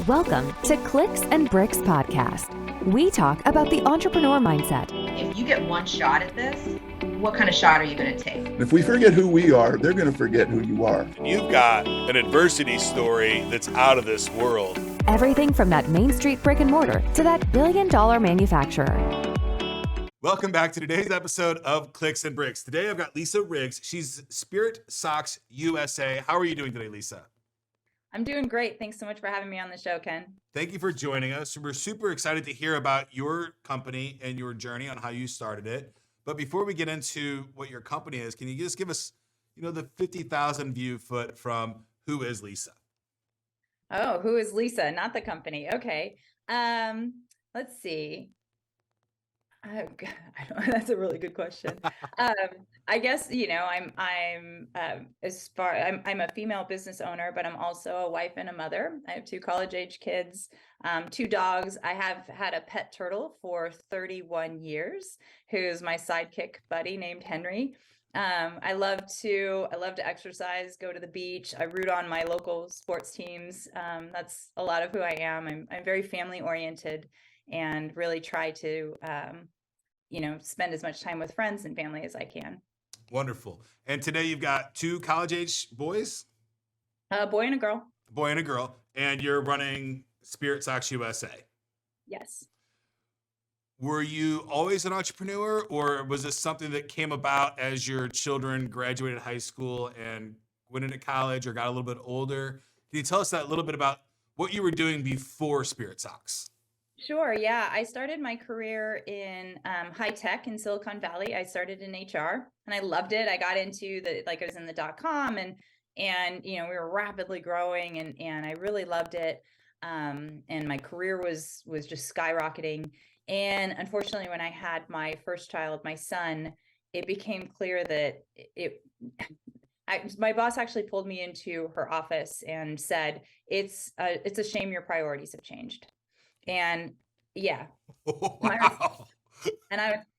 Welcome to Clicks and Bricks Podcast. We talk about the entrepreneur mindset. If you get one shot at this, what kind of shot are you going to take? If we forget who we are, they're going to forget who you are. You've got an adversity story that's out of this world. Everything from that Main Street brick and mortar to that billion-dollar manufacturer. Welcome back to today's episode of Clicks and Bricks. Today I've got Lisa Riggs. She's Spirit Socks USA. How are you doing today, Lisa? I'm doing great. Thanks so much for having me on the show, Ken. Thank you for joining us. We're super excited to hear about your company and your journey on how you started it. But before we get into what your company is, can you just give us, the 50,000 view foot from who is Lisa? Oh, who is Lisa? Not the company. Okay. Let's see. Oh, God, I don't, that's a really good question. I guess, I'm a female business owner, but I'm also a wife and a mother. I have two college-age kids, two dogs. I have had a pet turtle for 31 years, who's my sidekick buddy named Henry. I love to exercise, go to the beach. I root on my local sports teams. That's a lot of who I am. I'm very family oriented and really try to, spend as much time with friends and family as I can. Wonderful. And today you've got two college-age boys? A boy and a girl. Boy and a girl. And you're running Spirit Socks USA. Yes. Were you always an entrepreneur, or was this something that came about as your children graduated high school and went into college or got a little bit older? Can you tell us that a little bit about what you were doing before Spirit Socks? Sure. Yeah. I started my career in high tech in Silicon Valley. I started in HR and I loved it. I got into I was in the .com and we were rapidly growing and I really loved it. And my career was just skyrocketing. And unfortunately, when I had my first child, my son, it became clear that my boss actually pulled me into her office and said, it's a shame your priorities have changed. And yeah, Wow.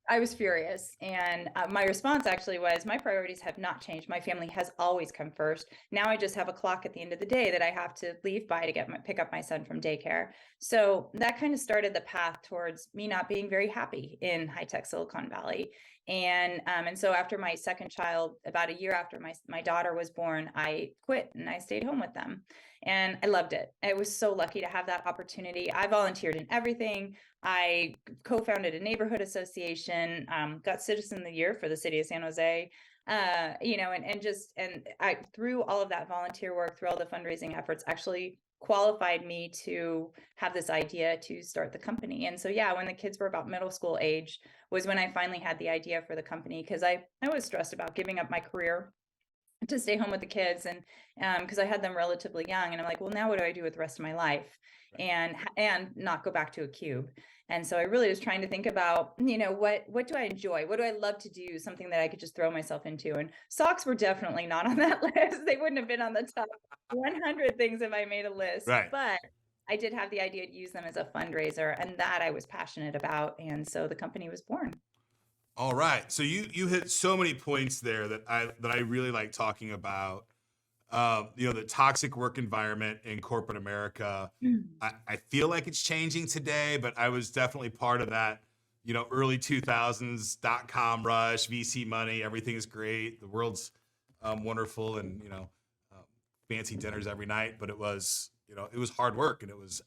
I was furious. And my response actually was, my priorities have not changed. My family has always come first. Now I just have a clock at the end of the day that I have to leave by to pick up my son from daycare. So that kind of started the path towards me not being very happy in high tech Silicon Valley. And so after my second child, about a year after my daughter was born, I quit and I stayed home with them. And I loved it. I was so lucky to have that opportunity. I volunteered in everything. I co-founded a neighborhood association, got Citizen of the Year for the city of San Jose, and I, through all of that volunteer work, through all the fundraising efforts, actually qualified me to have this idea to start the company. And so, yeah, when the kids were about middle school age was when I finally had the idea for the company, because I was stressed about giving up my career to stay home with the kids and because I had them relatively young, and I'm like, well, now what do I do with the rest of my life and not go back to a cube? And so I really was trying to think about, what do I enjoy? What do I love to do? Something that I could just throw myself into. And socks were definitely not on that list. They wouldn't have been on the top 100 things if I made a list. Right. But I did have the idea to use them as a fundraiser, and that I was passionate about. And so the company was born. All right. So you hit so many points there that I really like talking about. The toxic work environment in corporate America. I feel like it's changing today, but I was definitely part of that, early 2000s .com rush, VC money, everything is great. The world's wonderful and, fancy dinners every night, but it was hard work and it was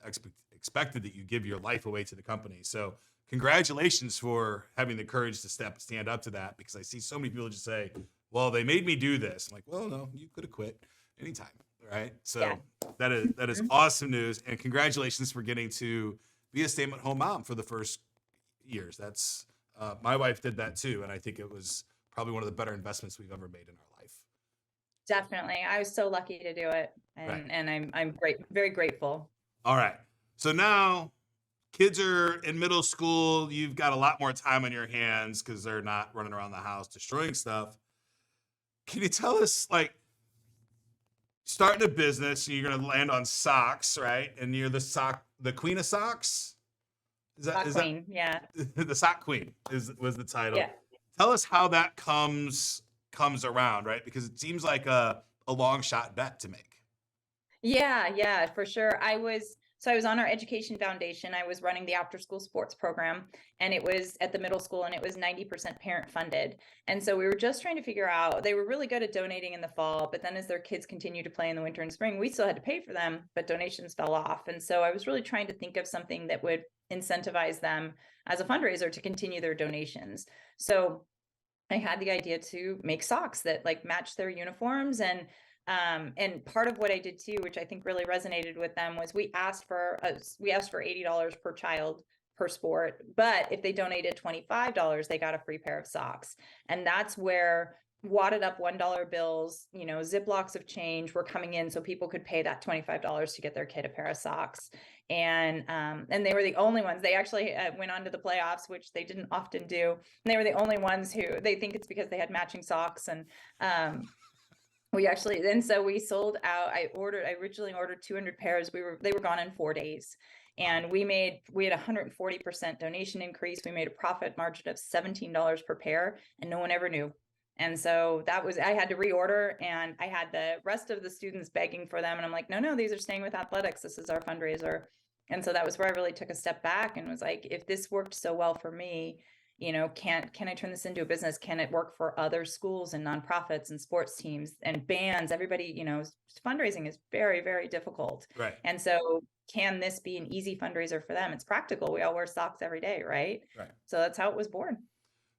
expected that you give your life away to the company. So congratulations for having the courage to stand up to that, because I see so many people just say, well, they made me do this. I'm like, well, no, you could have quit anytime. Right. So yeah. That is awesome news. And congratulations for getting to be a stay-at-home mom for the first years. That's my wife did that too. And I think it was probably one of the better investments we've ever made in our life. Definitely. I was so lucky to do it. And I'm very grateful. All right. So now kids are in middle school. You've got a lot more time on your hands because they're not running around the house destroying stuff. Can you tell us, starting a business, you're going to land on socks, right? And you're the queen of socks? Queen, yeah. The sock queen was the title. Yeah. Tell us how that comes around, right? Because it seems like a long shot bet to make. Yeah, for sure. I was on our education foundation. I was running the after school sports program, and it was at the middle school, and it was 90% parent funded. And so we were just trying to figure out, they were really good at donating in the fall, but then as their kids continued to play in the winter and spring, we still had to pay for them, but donations fell off. And so I was really trying to think of something that would incentivize them as a fundraiser to continue their donations. So I had the idea to make socks that like match their uniforms. And part of what I did too, which I think really resonated with them, was we asked for $80 per child per sport, but if they donated $25, they got a free pair of socks. And that's where wadded up $1 bills, Ziplocs of change were coming in so people could pay that $25 to get their kid a pair of socks. And they were the only ones. They actually went on to the playoffs, which they didn't often do. And they were the only ones who, they think it's because they had matching socks. And we sold out. I originally ordered 200 pairs. They were gone in 4 days. And we had 140% donation increase. We made a profit margin of $17 per pair, and no one ever knew. And so I had to reorder, and I had the rest of the students begging for them. And I'm like, no, these are staying with athletics. This is our fundraiser. And so that was where I really took a step back and was like, if this worked so well for me, can I turn this into a business? Can it work for other schools and nonprofits and sports teams and bands? Everybody, fundraising is very, very difficult. Right. And so can this be an easy fundraiser for them? It's practical. We all wear socks every day, right? Right. So that's how it was born.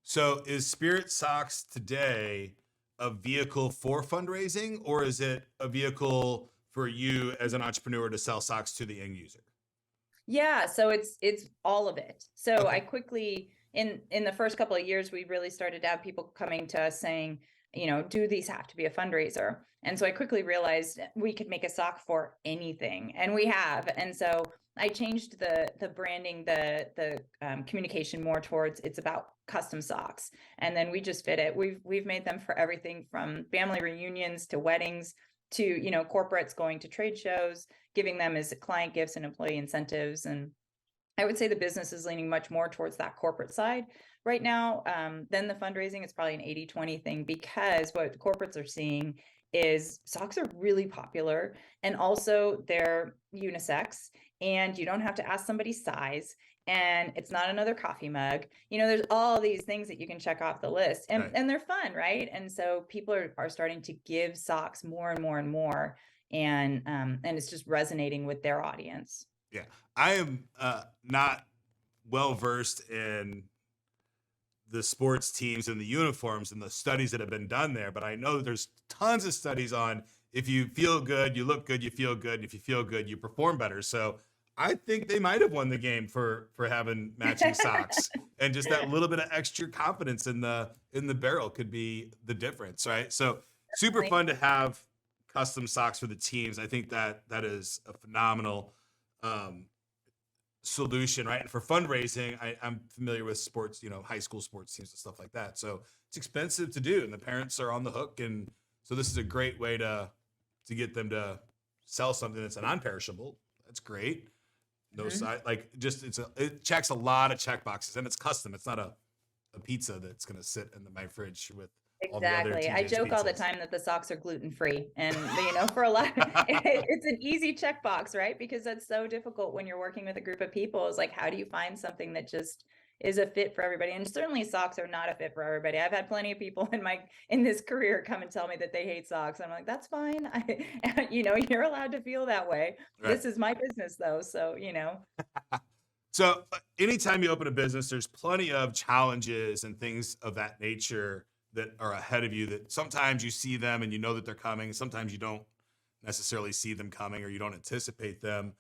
So is Spirit Socks today a vehicle for fundraising, or is it a vehicle for you as an entrepreneur to sell socks to the end user? Yeah, so it's all of it. So Okay. I quickly, in the first couple of years, we really started to have people coming to us saying, do these have to be a fundraiser? And so I quickly realized we could make a sock for anything, and we have. And so I changed the branding, the communication more towards it's about custom socks, and then we just fit it. We've made them for everything from family reunions to weddings to corporates going to trade shows, giving them as client gifts and employee incentives. And I would say the business is leaning much more towards that corporate side right now. Then the fundraising is probably an 80-20 thing, because what corporates are seeing is socks are really popular, and also they're unisex, and you don't have to ask somebody's size, and it's not another coffee mug. There's all these things that you can check off the list, and Right. and they're fun, right? And so people are starting to give socks more and more and more, and it's just resonating with their audience. Yeah. I am not well versed in the sports teams and the uniforms and the studies that have been done there, but I know that there's tons of studies on if you feel good, you look good, you feel good, and if you feel good, you perform better. So I think they might have won the game for having matching socks, and just that little bit of extra confidence in the barrel could be the difference, right? So super Definitely. fun to have custom socks for the teams. I think that is a phenomenal solution, right? And for fundraising, I'm familiar with sports, high school sports teams and stuff like that. So it's expensive to do, and the parents are on the hook. And so this is a great way to get them to sell something that's non-perishable. That's great. No Mhm. side, like just it checks a lot of check boxes, and it's custom. It's not a pizza that's gonna sit in my fridge with all the other Exactly. I TJ's joke all the pizzas. time that the socks are gluten-free, and for a lot, it's an easy checkbox, right? Because that's so difficult when you're working with a group of people. Is like, how do you find something that just is a fit for everybody? And certainly socks are not a fit for everybody. I've had plenty of people in this career come and tell me that they hate socks. I'm like, that's fine. You're allowed to feel that way. Right. This is my business though. So, So anytime you open a business, there's plenty of challenges and things of that nature that are ahead of you, that sometimes you see them and you know that they're coming. Sometimes you don't necessarily see them coming, or you don't anticipate them.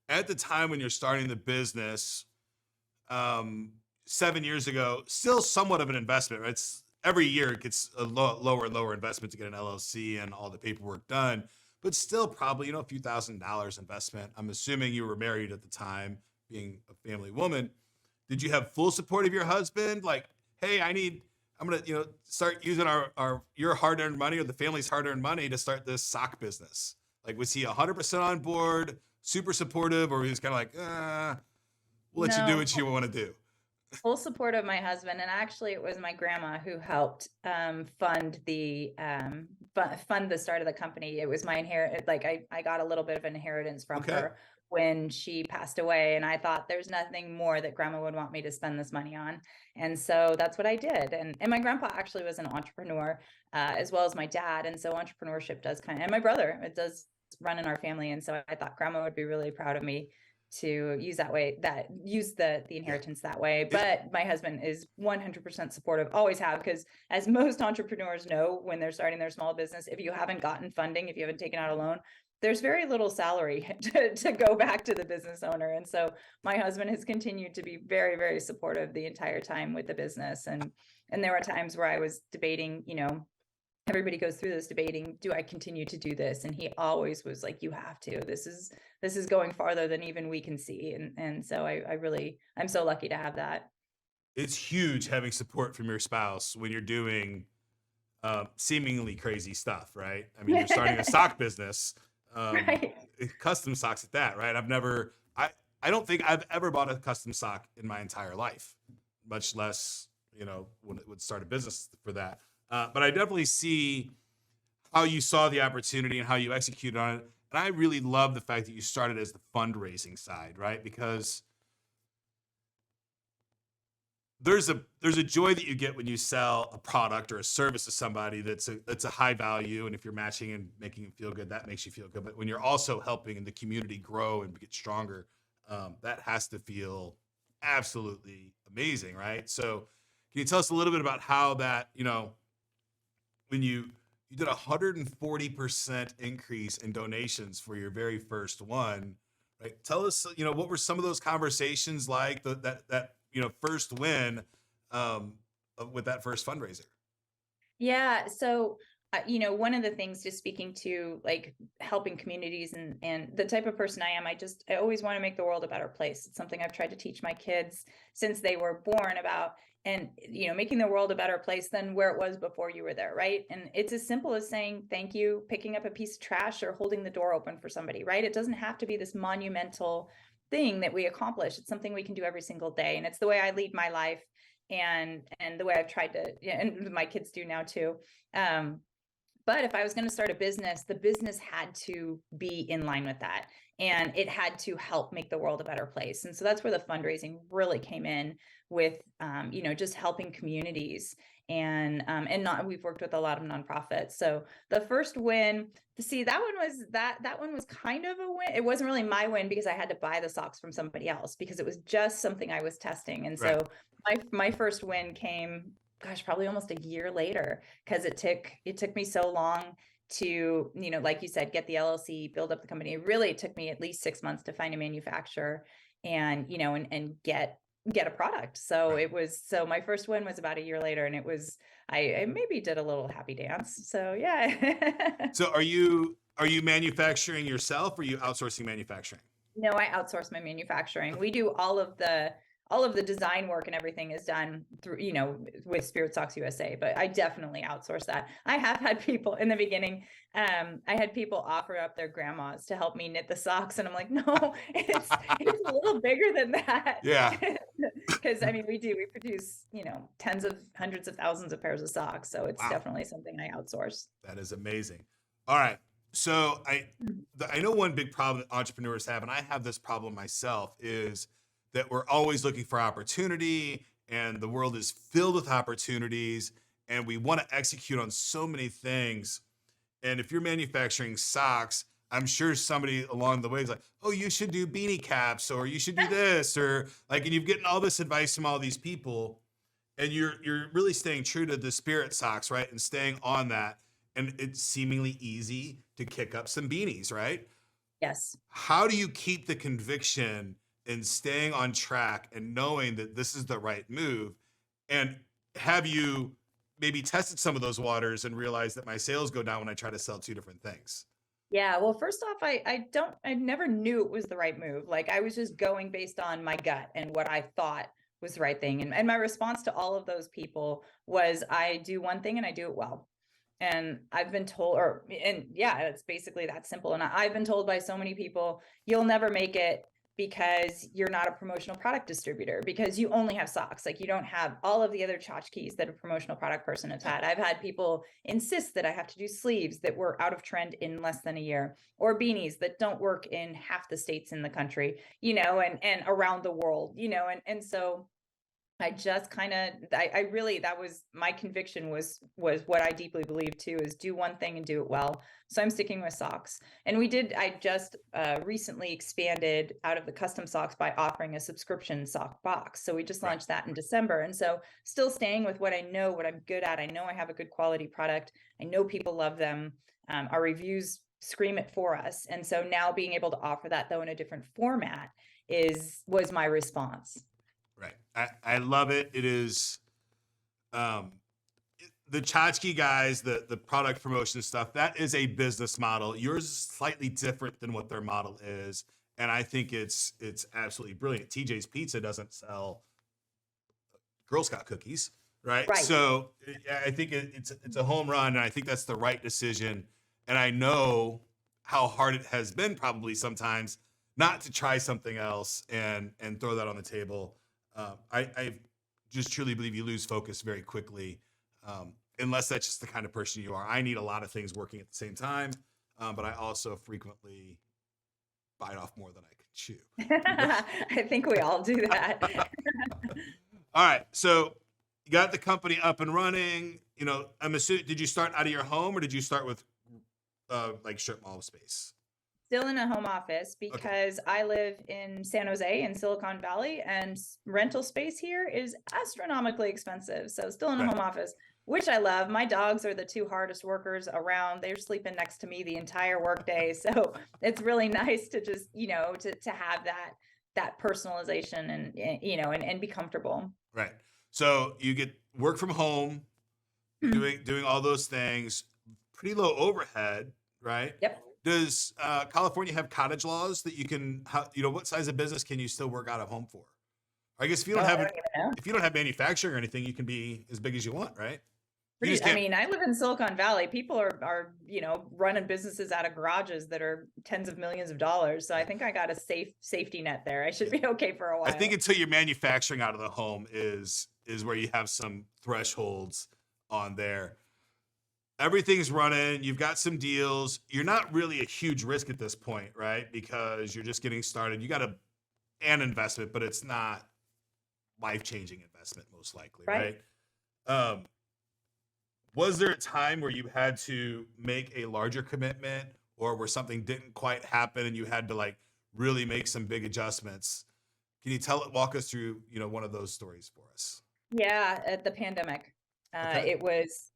At the time when you're starting the business, 7 years ago, still somewhat of an investment, right? It's every year it gets a lower and lower investment to get an LLC and all the paperwork done, but still probably, a few $1,000s investment. I'm assuming you were married at the time, being a family woman. Did you have full support of your husband? Like, hey, I'm going to, start using your hard-earned money, or the family's hard-earned money, to start this sock business. Like, was he 100% on board, super supportive, or he was kind of like, we'll let you do No. what you want to do? Full support of my husband, and actually it was my grandma who helped fund the start of the company. It was my I got a little bit of inheritance from Okay. her when she passed away, and I thought there's nothing more that grandma would want me to spend this money on. And so that's what I did. And my grandpa actually was an entrepreneur, as well as my dad. And so entrepreneurship does and my brother, it does run in our family. And so I thought grandma would be really proud of me to use the inheritance that way. But my husband is 100% supportive, always have, because as most entrepreneurs know, when they're starting their small business, if you haven't gotten funding, if you haven't taken out a loan, there's very little salary to go back to the business owner. And so my husband has continued to be very, very supportive the entire time with the business. And there were times where I was debating, everybody goes through this debating, do I continue to do this? And he always was like, you have to. This is going farther than even we can see. And so I'm so lucky to have that. It's huge having support from your spouse when you're doing seemingly crazy stuff, right? I mean, you're starting a sock business, Right. custom socks at that, right? I don't think I've ever bought a custom sock in my entire life, much less, when it would start a business for that. But I definitely see how you saw the opportunity and how you executed on it. And I really love the fact that you started as the fundraising side, right? Because there's a joy that you get when you sell a product or a service to somebody that's a high value, and if you're matching and making them feel good, that makes you feel good. But when you're also helping the community grow and get stronger, that has to feel absolutely amazing, right? So can you tell us a little bit about how that, when you did 140% increase in donations for your very first one, right? Tell us, what were some of those conversations like, that first win with that first fundraiser? Yeah. So, one of the things, just speaking to like helping communities and the type of person I am, I always want to make the world a better place. It's something I've tried to teach my kids since they were born about, and, making the world a better place than where it was before you were there. Right. And it's as simple as saying thank you, picking up a piece of trash, or holding the door open for somebody. Right. It doesn't have to be this monumental thing that we accomplish. It's something we can do every single day. And it's the way I lead my life, and the way I've tried to, and my kids do now too. But if I was going to start a business, the business had to be in line with that. And it had to help make the world a better place. And so that's where the fundraising really came in with, just helping communities. And we've worked with a lot of nonprofits. So the first win, that one was kind of a win. It wasn't really my win because I had to buy the socks from somebody else, because it was just something I was testing. And Right. so my first win came, gosh, probably almost a year later, because it took me so long to, like you said, get the LLC, build up the company. It really took me at least 6 months to find a manufacturer and, and get a product. So Right. so my first win was about a year later, and it was, I maybe did a little happy dance. So yeah. So are you manufacturing yourself, or are you outsourcing manufacturing? No, I outsource my manufacturing. We do all of the design work, and everything is done through, with Spirit Socks USA, but I definitely outsource that. I have had people in the beginning, I had people offer up their grandmas to help me knit the socks. And I'm like, no, it's a little bigger than that. Yeah. Cause I mean, we produce, tens of hundreds of thousands of pairs of socks. So it's Wow. definitely something I outsource. That is amazing. All right. So I know one big problem that entrepreneurs have, and I have this problem myself, is that we're always looking for opportunity, and the world is filled with opportunities, and we want to execute on so many things. And if you're manufacturing socks, I'm sure somebody along the way is like, oh, you should do beanie caps, or you should do this, or like, and you've getting all this advice from all these people, and you're really staying true to the Spirit Socks, right? And staying on that. And it's seemingly easy to kick up some beanies, right? Yes. How do you keep the conviction in staying on track and knowing that this is the right move? And have you maybe tested some of those waters and realized that my sales go down when I try to sell two different things? Yeah, well, first off, I never knew it was the right move. Like, I was just going based on my gut and what I thought was the right thing. And my response to all of those people was, I do one thing and I do it well. And I've been told, and yeah, it's basically that simple. And I've been told by so many people, you'll never make it because you're not a promotional product distributor, because you only have socks. Like, you don't have all of the other tchotchkes that a promotional product person has had. I've had people insist that I have to do sleeves that were out of trend in less than a year, or beanies that don't work in half the states in the country, and around the world, and so I just kind of, I really, that was my conviction, was what I deeply believe too, is do one thing and do it well. So I'm sticking with socks. And I just recently expanded out of the custom socks by offering a subscription sock box. So we just launched that in December. And so still staying with what I know, what I'm good at. I know I have a good quality product. I know people love them. Our reviews scream it for us. And so now being able to offer that, though, in a different format was my response. Right. I love it. It is the tchotchke guys, the product promotion stuff, that is a business model. Yours is slightly different than what their model is. And I think it's absolutely brilliant. TJ's Pizza doesn't sell Girl Scout cookies, right? So I think it's a home run, and I think that's the right decision. And I know how hard it has been probably sometimes not to try something else and throw that on the table. I just truly believe you lose focus very quickly, unless that's just the kind of person you are. I need a lot of things working at the same time, but I also frequently bite off more than I can chew. I think we all do that. All right, so you got the company up and running. I'm assuming, did you start out of your home, or did you start with like strip mall space? Still in a home office, because I live in San Jose in Silicon Valley, and rental space here is astronomically expensive. So still in a home office, which I love. My dogs are the two hardest workers around. They're sleeping next to me the entire workday. So it's really nice to just, to have that personalization and be comfortable. Right. So you get work from home, doing all those things, pretty low overhead, right? Yep. Does California have cottage laws that you can, what size of business can you still work out of home for? I guess if you don't have manufacturing or anything, you can be as big as you want, right? I live in Silicon Valley. People are running businesses out of garages that are tens of millions of dollars. So I think I got a safety net there. I should be okay for a while. I think until you're manufacturing out of the home is where you have some thresholds on there. Everything's running. You've got some deals. You're not really a huge risk at this point, right? Because you're just getting started. You got an investment, but it's not life-changing investment, most likely, right? Was there a time where you had to make a larger commitment, or where something didn't quite happen and you had to really make some big adjustments? Can you walk us through, one of those stories for us? Yeah, at the pandemic. It was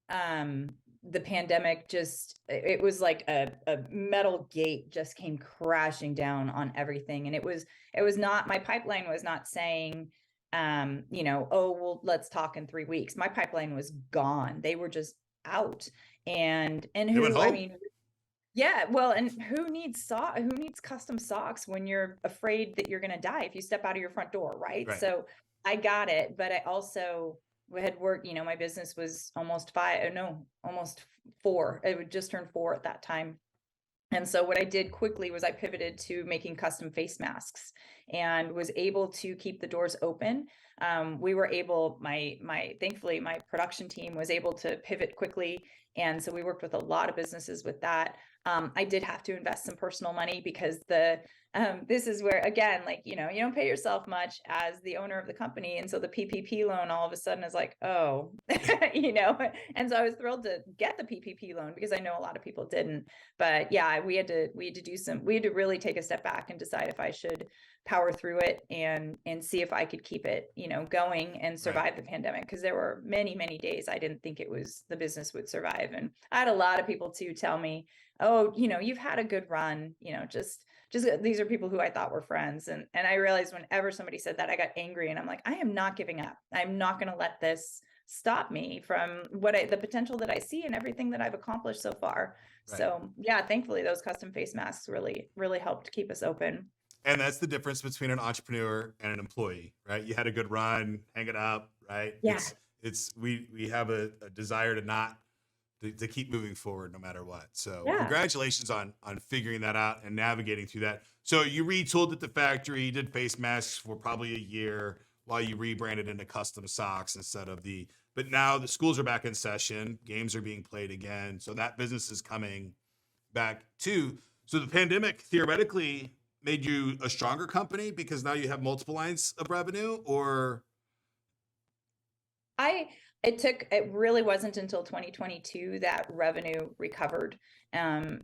the pandemic, it was like a metal gate just came crashing down on everything. And it was not, my pipeline was not saying, oh, well, let's talk in 3 weeks. My pipeline was gone. They were just out. And yeah, well, and who needs custom socks when you're afraid that you're going to die if you step out of your front door, right? So I got it, but I also had worked, my business was almost 4. It would just turn 4 at that time. And so what I did quickly was I pivoted to making custom face masks, and was able to keep the doors open. We were able, thankfully, my production team was able to pivot quickly. And so we worked with a lot of businesses with that. I did have to invest some personal money, because this is where, again, you don't pay yourself much as the owner of the company. And so the PPP loan all of a sudden is like, oh, and so I was thrilled to get the PPP loan, because I know a lot of people didn't. But yeah, we had to really take a step back and decide if I should power through it and see if I could keep it, going and survive the pandemic. Because there were many, many days I didn't think the business would survive. And I had a lot of people too tell me, oh, you've had a good run, just these are people who I thought were friends. And I realized whenever somebody said that, I got angry, and I'm like, I am not giving up. I'm not going to let this stop me from the potential that I see and everything that I've accomplished so far. So yeah, thankfully those custom face masks really, really helped keep us open. And that's the difference between an entrepreneur and an employee, right? You had a good run, hang it up, right? Yeah. We have a desire to not to keep moving forward no matter what. So Yeah. congratulations on figuring that out and navigating through that. So you retooled at the factory, you did face masks for probably a year while you rebranded into custom socks instead of but now the schools are back in session, games are being played again. So that business is coming back too. So the pandemic theoretically made you a stronger company because now you have multiple lines of revenue, or it really wasn't until 2022 that revenue recovered. And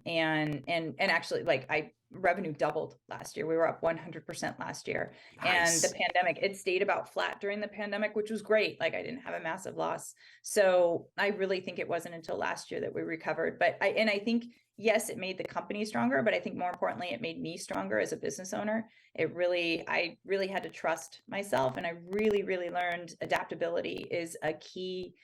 actually, like, revenue doubled last year. We were up 100% last year. And the nice. pandemic, it stayed about flat during the pandemic, which was great. Like, I didn't have a massive loss. So I really think it wasn't until last year that we recovered. But I think, yes, it made the company stronger, but I think more importantly, it made me stronger as a business owner. I really had to trust myself, and I really, really learned adaptability is a key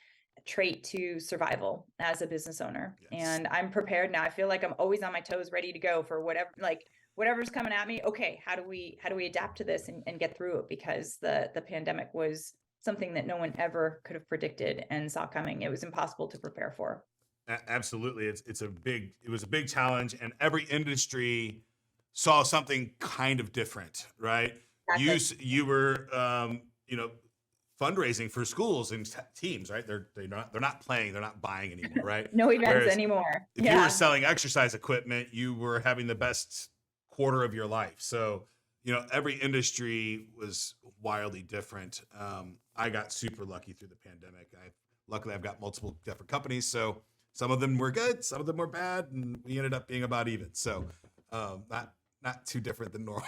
trait to survival as a business owner. Yes. And I'm prepared now. I feel like I'm always on my toes, ready to go for whatever's coming at me. Okay, how do we adapt to this and get through it? Because the pandemic was something that no one ever could have predicted and saw coming. It was impossible to prepare for. Absolutely. It was a big challenge, and every industry saw something kind of different, right? Exactly. You were, fundraising for schools and teams, right? They're not playing, they're not buying anymore, right? No events Whereas anymore. if you Yeah. were selling exercise equipment, you were having the best quarter of your life. So, every industry was wildly different. I got super lucky through the pandemic. Luckily I've got multiple different companies, so some of them were good, some of them were bad, and we ended up being about even. So, not too different than normal.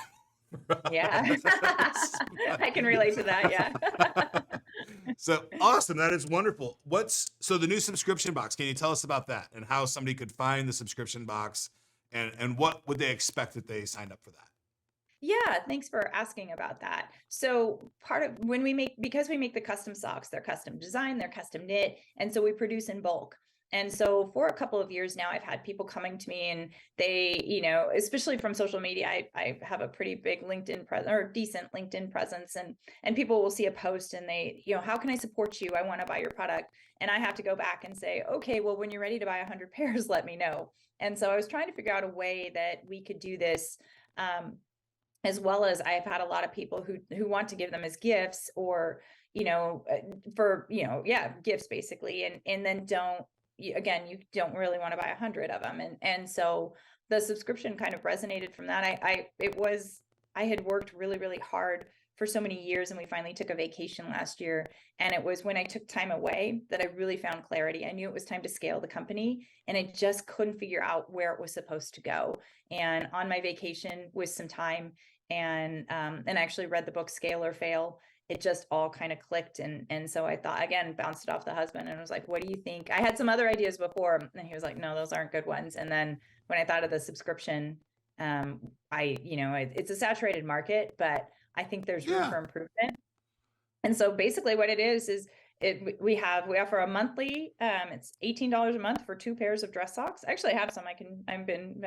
Yeah. I can relate to that. Yeah. So awesome. That is wonderful. So the new subscription box, can you tell us about that and how somebody could find the subscription box, and what would they expect if they signed up for that? Yeah, thanks for asking about that. So part of because we make the custom socks, they're custom designed, they're custom knit, and so we produce in bulk. And so for a couple of years now, I've had people coming to me, and they, especially from social media, I have a pretty big LinkedIn presence, or decent LinkedIn presence, and people will see a post and they, how can I support you? I want to buy your product. And I have to go back and say, okay, well, when you're ready to buy 100 pairs, let me know. And so I was trying to figure out a way that we could do this. As well as I've had a lot of people who want to give them as gifts, or, gifts basically. And then you don't really want to buy 100 of them. And so the subscription kind of resonated from that. I had worked really, really hard for so many years, and we finally took a vacation last year. And it was when I took time away that I really found clarity. I knew it was time to scale the company, and I just couldn't figure out where it was supposed to go. And on my vacation with some time, and I actually read the book Scale or Fail, it just all kind of clicked. And so I thought, again, bounced it off the husband and was like, what do you think? I had some other ideas before, and he was like, no, those aren't good ones. And then when I thought of the subscription, it's a saturated market, but I think there's room for improvement. And so basically what it is we offer a monthly, it's $18 a month for 2 pairs of dress socks. Actually, I have some. I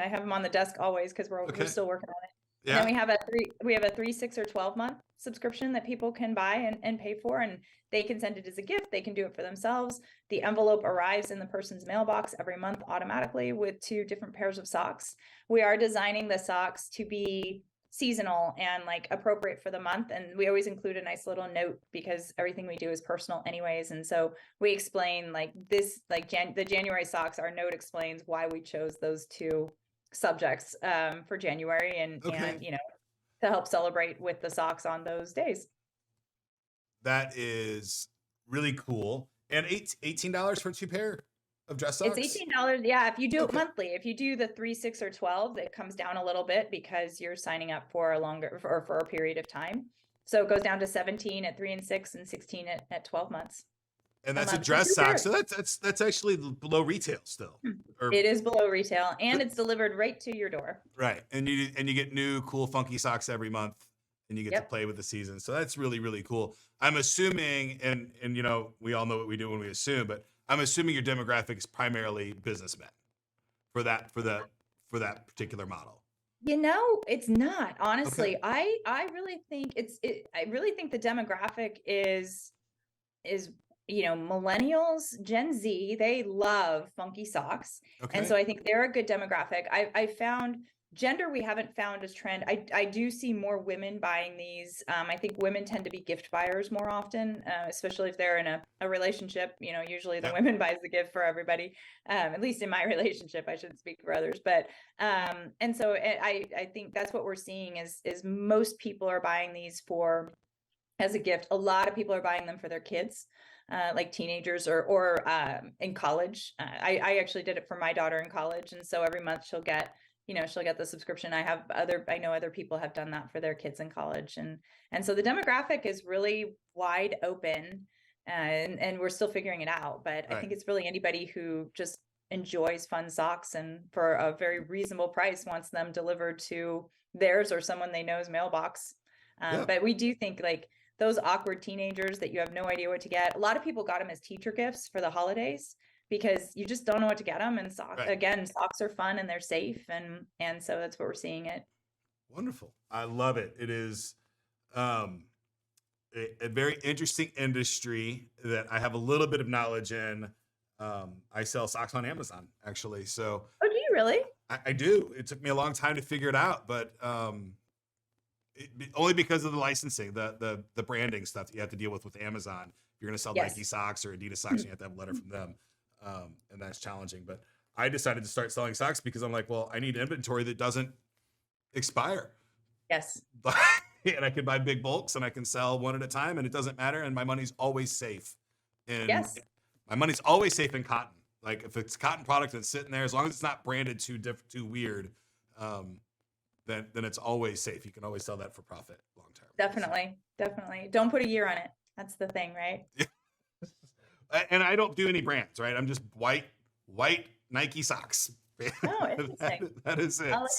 have them on the desk always because we're still working on it. Yeah. And then we have a 3, 6, or 12-month subscription that people can buy and pay for, and they can send it as a gift. They can do it for themselves. The envelope arrives in the person's mailbox every month automatically with 2 different pairs of socks. We are designing the socks to be seasonal and like appropriate for the month. And we always include a nice little note because everything we do is personal anyways. And so we explain the January socks, our note explains why we chose those 2 subjects for January, and to help celebrate with the socks on those days. That is really cool. And $18 for 2 pair of dress socks? It's $18. Yeah, if you do it monthly. If you do the 3, 6, or 12, it comes down a little bit because you're signing up for a period of time. So it goes down to 17 at 3 and 6, and 16 at 12 months. And that's a dress sock. So that's actually below retail still. It is below retail, and it's delivered right to your door. Right. And you get new cool funky socks every month, and you get to play with the season. So that's really, really cool. I'm assuming, and we all know what we do when we assume, but I'm assuming your demographic is primarily businessmen for that particular model. It's not, honestly. Okay. I really think the demographic is millennials, Gen Z, they love funky socks. And so Okay. I think they're a good demographic. I found gender, we haven't found as trend. I do see more women buying these. I think women tend to be gift buyers more often, especially if they're in a relationship. Usually the Yep. women buys the gift for everybody. At least in my relationship, I shouldn't speak for others. But and so I think that's what we're seeing is most people are buying these for as a gift. A lot of people are buying them for their kids, like teenagers or in college. I actually did it for my daughter in college, and so every month she'll get the subscription. I know other people have done that for their kids in college, and so the demographic is really wide open, and we're still figuring it out. But I Right. think it's really anybody who just enjoys fun socks and for a very reasonable price wants them delivered to theirs or someone they know's mailbox. Yeah. But we do think like those awkward teenagers that you have no idea what to get. A lot of people got them as teacher gifts for the holidays because you just don't know what to get them. And Right. socks are fun and they're safe, and so that's what we're seeing it. Wonderful. I love it. It is um, a very interesting industry that I have a little bit of knowledge in. I sell socks on Amazon, actually. So Oh, do you really? I do. It took me a long time to figure it out, but only because of the licensing, the branding stuff that you have to deal with Amazon. If you're going to sell Nike Yes. socks or Adidas socks, you have to have a letter from them, and that's challenging. But I decided to start selling socks because I'm like, well, I need inventory that doesn't expire. Yes. And I can buy big bulks and I can sell one at a time and it doesn't matter. And my money's always safe. And Yes. my money's always safe in cotton. Like if it's cotton product that's sitting there, as long as it's not branded too weird, um, then it's always safe. You can always sell that for profit long term. Definitely. Don't put a year on it. That's the thing, right? And I don't do any brands, right? I'm just white Nike socks. Oh, interesting. That is it. I'll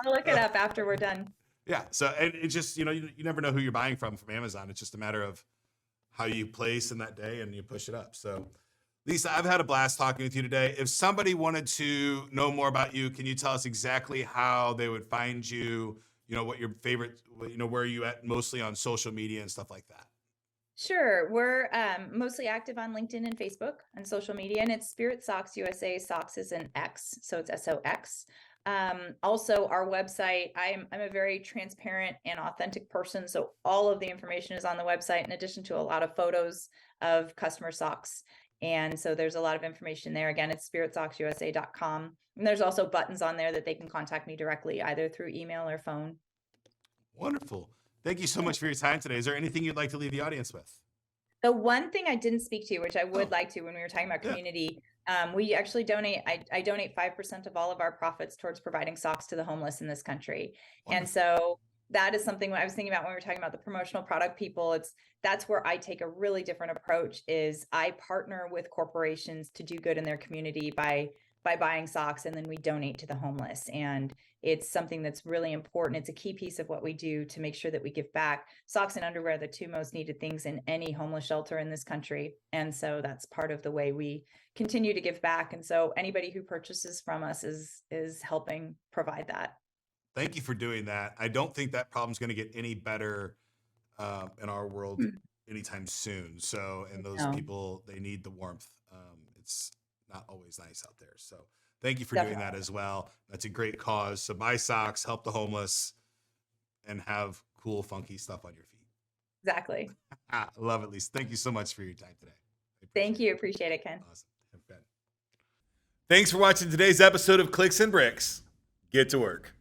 look it up after we're done. Yeah. So, and it's just, you never know who you're buying from Amazon. It's just a matter of how you place in that day and you push it up. So, Lisa, I've had a blast talking with you today. If somebody wanted to know more about you, can you tell us exactly how they would find you? What your favorite, where are you at mostly on social media and stuff like that? Sure. We're mostly active on LinkedIn and Facebook and social media, and it's Spirit Socks USA. Socks is an X, so it's SOX. Also, our website, I'm a very transparent and authentic person, so all of the information is on the website, in addition to a lot of photos of customer socks. And so there's a lot of information there. Again, it's spiritsocksusa.com. And there's also buttons on there that they can contact me directly, either through email or phone. Wonderful. Thank you so much for your time today. Is there anything you'd like to leave the audience with? The one thing I didn't speak to, which I would like to when we were talking about Yeah. community, we actually donate, I donate 5% of all of our profits towards providing socks to the homeless in this country. And Wonderful. so that is something I was thinking about when we were talking about the promotional product people. That's where I take a really different approach is I partner with corporations to do good in their community by buying socks, and then we donate to the homeless. And it's something that's really important. It's a key piece of what we do to make sure that we give back. Socks and underwear are the two most needed things in any homeless shelter in this country. And so that's part of the way we continue to give back. And so anybody who purchases from us is helping provide that. Thank you for doing that. I don't think that problem's going to get any better in our world anytime soon. So, and those No. people, they need the warmth. It's not always nice out there. So thank you for doing Definitely. that as well. That's a great cause. So buy socks, help the homeless, and have cool, funky stuff on your feet. Exactly. I love it, Lisa. Thank you so much for your time today. Thank you. Appreciate it, Ken. Awesome. Have fun. Thanks for watching today's episode of Clicks and Bricks. Get to work.